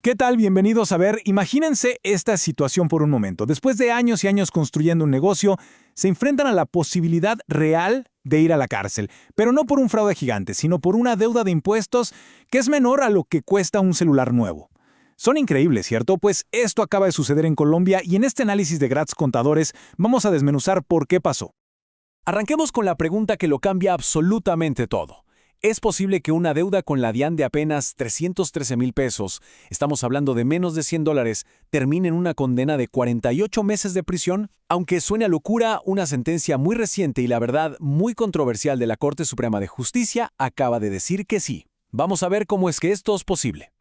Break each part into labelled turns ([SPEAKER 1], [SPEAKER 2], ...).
[SPEAKER 1] ¿Qué tal? Bienvenidos a ver. Imagínense esta situación por un momento. Después de años y años construyendo un negocio, se enfrentan a la posibilidad real de ir a la cárcel, pero no por un fraude gigante, sino por una deuda de impuestos que es menor a lo que cuesta un celular nuevo. Son increíbles, ¿cierto? Pues esto acaba de suceder en Colombia y en este análisis de Gratz Contadores vamos a desmenuzar por qué pasó.
[SPEAKER 2] Arranquemos con la pregunta que lo cambia absolutamente todo. ¿Es posible que una deuda con la DIAN de apenas 313,000 pesos, estamos hablando de menos de $100, termine en una condena de 48 meses de prisión? Aunque suene a locura, una sentencia muy reciente y la verdad muy controversial de la Corte Suprema de Justicia acaba de decir que sí. Vamos a ver cómo es que esto es posible.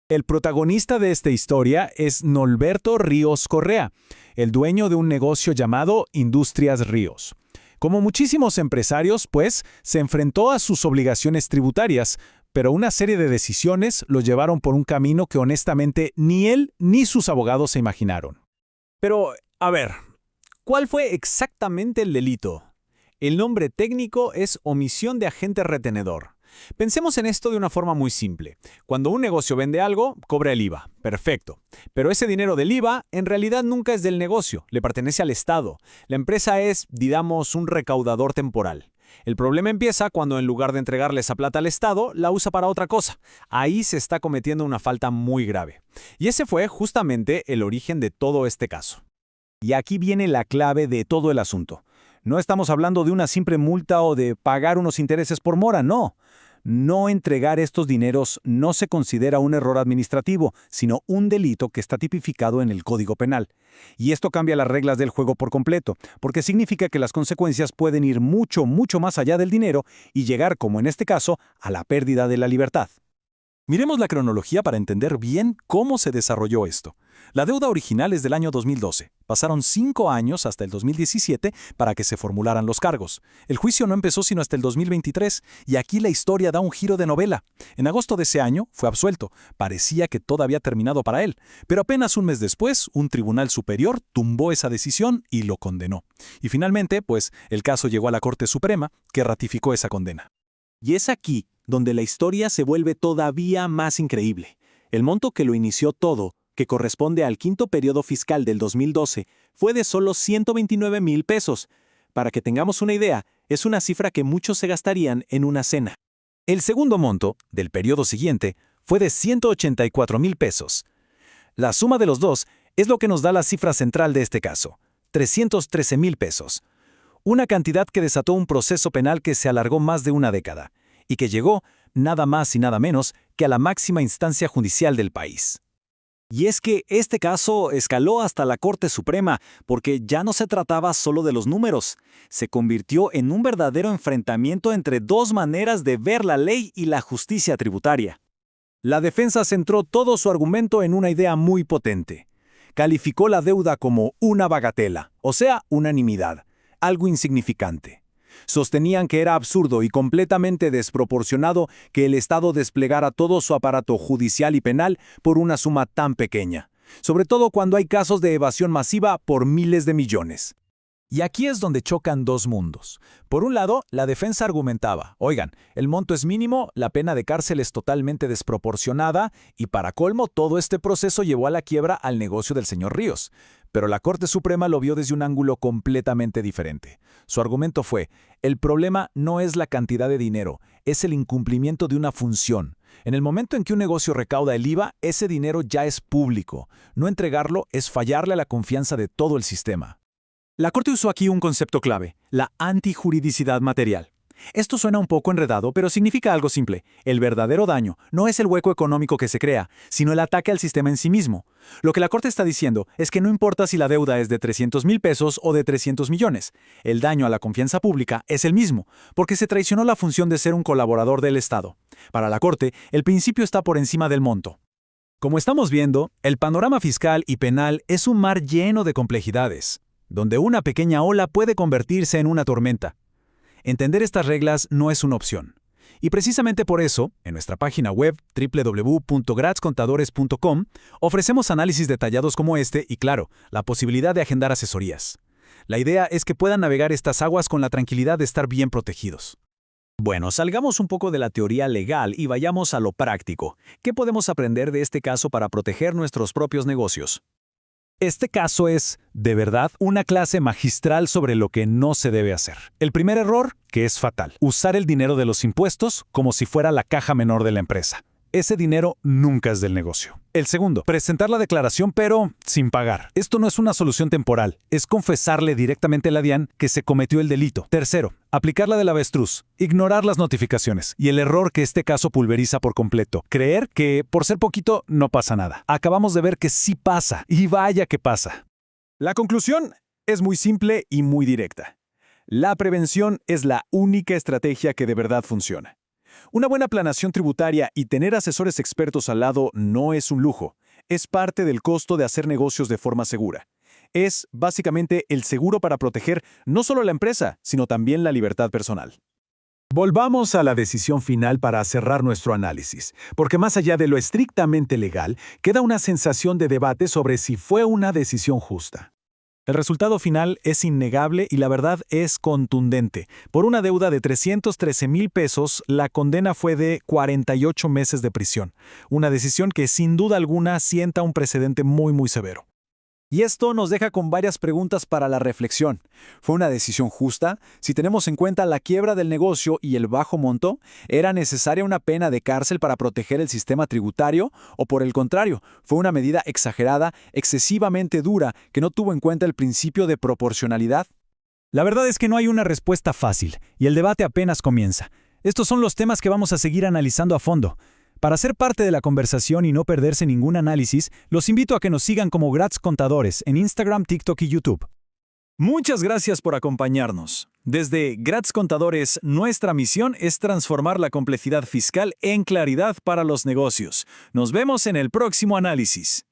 [SPEAKER 1] El protagonista de esta historia es Norberto Ríos Correa, el dueño de un negocio llamado Industrias Ríos. Como muchísimos empresarios, pues, se enfrentó a sus obligaciones tributarias, pero una serie de decisiones lo llevaron por un camino que honestamente ni él ni sus abogados se imaginaron.
[SPEAKER 2] Pero, a ver, ¿cuál fue exactamente el delito? El nombre técnico es omisión de agente retenedor. Pensemos en esto de una forma muy simple. Cuando un negocio vende algo, cobra el IVA. Perfecto. Pero ese dinero del IVA en realidad nunca es del negocio, le pertenece al Estado. La empresa es, digamos, un recaudador temporal. El problema empieza cuando en lugar de entregarle esa plata al Estado, la usa para otra cosa. Ahí se está cometiendo una falta muy grave. Y ese fue justamente el origen de todo este caso.
[SPEAKER 1] Y aquí viene la clave de todo el asunto. No estamos hablando de una simple multa o de pagar unos intereses por mora, no. No entregar estos dineros no se considera un error administrativo, sino un delito que está tipificado en el Código Penal. Y esto cambia las reglas del juego por completo, porque significa que las consecuencias pueden ir mucho más allá del dinero y llegar, como en este caso, a la pérdida de la libertad.
[SPEAKER 3] Miremos la cronología para entender bien cómo se desarrolló esto. La deuda original es del año 2012. Pasaron 5 años hasta el 2017 para que se formularan los cargos. El juicio no empezó sino hasta el 2023, y aquí la historia da un giro de novela. En agosto de ese año fue absuelto. Parecía que todo había terminado para él. Pero apenas un mes después, un tribunal superior tumbó esa decisión y lo condenó. Y finalmente, pues, el caso llegó a la Corte Suprema, que ratificó esa condena.
[SPEAKER 1] Y es aquí donde la historia se vuelve todavía más increíble. El monto que lo inició todo, que corresponde al quinto periodo fiscal del 2012, fue de solo 129,000 pesos. Para que tengamos una idea, es una cifra que muchos se gastarían en una cena.
[SPEAKER 3] El segundo monto, del periodo siguiente, fue de 184,000 pesos. La suma de los dos es lo que nos da la cifra central de este caso, 313,000 pesos. Una cantidad que desató un proceso penal que se alargó más de una década, y que llegó nada más y nada menos que a la máxima instancia judicial del país.
[SPEAKER 1] Y es que este caso escaló hasta la Corte Suprema, porque ya no se trataba solo de los números. Se convirtió en un verdadero enfrentamiento entre dos maneras de ver la ley y la justicia tributaria. La defensa centró todo su argumento en una idea muy potente. Calificó la deuda como una bagatela, o sea, una nimiedad, algo insignificante. Sostenían que era absurdo y completamente desproporcionado que el Estado desplegara todo su aparato judicial y penal por una suma tan pequeña, sobre todo cuando hay casos de evasión masiva por miles de millones.
[SPEAKER 3] Y aquí es donde chocan dos mundos. Por un lado, la defensa argumentaba, oigan, el monto es mínimo, la pena de cárcel es totalmente desproporcionada y para colmo todo este proceso llevó a la quiebra al negocio del señor Ríos. Pero la Corte Suprema lo vio desde un ángulo completamente diferente. Su argumento fue, el problema no es la cantidad de dinero, es el incumplimiento de una función. En el momento en que un negocio recauda el IVA, ese dinero ya es público. No entregarlo es fallarle a la confianza de todo el sistema.
[SPEAKER 1] La Corte usó aquí un concepto clave, la antijuridicidad material. Esto suena un poco enredado, pero significa algo simple. El verdadero daño no es el hueco económico que se crea, sino el ataque al sistema en sí mismo. Lo que la Corte está diciendo es que no importa si la deuda es de 300,000 pesos o de 300 millones. El daño a la confianza pública es el mismo, porque se traicionó la función de ser un colaborador del Estado. Para la Corte, el principio está por encima del monto. Como estamos viendo, el panorama fiscal y penal es un mar lleno de complejidades, donde una pequeña ola puede convertirse en una tormenta. Entender estas reglas no es una opción. Y precisamente por eso, en nuestra página web www.gratzcontadores.com ofrecemos análisis detallados como este y, claro, la posibilidad de agendar asesorías. La idea es que puedan navegar estas aguas con la tranquilidad de estar bien protegidos. Bueno, salgamos un poco de la teoría legal y vayamos a lo práctico. ¿Qué podemos aprender de este caso para proteger nuestros propios negocios?
[SPEAKER 3] Este caso es, de verdad, una clase magistral sobre lo que no se debe hacer. El primer error, que es fatal, usar el dinero de los impuestos como si fuera la caja menor de la empresa. Ese dinero nunca es del negocio. El segundo, presentar la declaración pero sin pagar. Esto no es una solución temporal, es confesarle directamente a la DIAN que se cometió el delito. Tercero, aplicar la del avestruz, ignorar las notificaciones y el error que este caso pulveriza por completo, creer que por ser poquito no pasa nada. Acabamos de ver que sí pasa, y vaya que pasa.
[SPEAKER 1] La conclusión es muy simple y muy directa. La prevención es la única estrategia que de verdad funciona. Una buena planeación tributaria y tener asesores expertos al lado no es un lujo, es parte del costo de hacer negocios de forma segura. Es, básicamente, el seguro para proteger no solo la empresa, sino también la libertad personal. Volvamos a la decisión final para cerrar nuestro análisis, porque más allá de lo estrictamente legal, queda una sensación de debate sobre si fue una decisión justa.
[SPEAKER 3] El resultado final es innegable y la verdad es contundente. Por una deuda de 313,000 pesos, la condena fue de 48 meses de prisión. Una decisión que sin duda alguna sienta un precedente muy severo.
[SPEAKER 1] Y esto nos deja con varias preguntas para la reflexión. ¿Fue una decisión justa? Si tenemos en cuenta la quiebra del negocio y el bajo monto, ¿era necesaria una pena de cárcel para proteger el sistema tributario? ¿O por el contrario, fue una medida exagerada, excesivamente dura, que no tuvo en cuenta el principio de proporcionalidad?
[SPEAKER 3] La verdad es que no hay una respuesta fácil, y el debate apenas comienza. Estos son los temas que vamos a seguir analizando a fondo. Para ser parte de la conversación y no perderse ningún análisis, los invito a que nos sigan como Gratz Contadores en Instagram, TikTok y YouTube.
[SPEAKER 1] Muchas gracias por acompañarnos. Desde Gratz Contadores, nuestra misión es transformar la complejidad fiscal en claridad para los negocios. Nos vemos en el próximo análisis.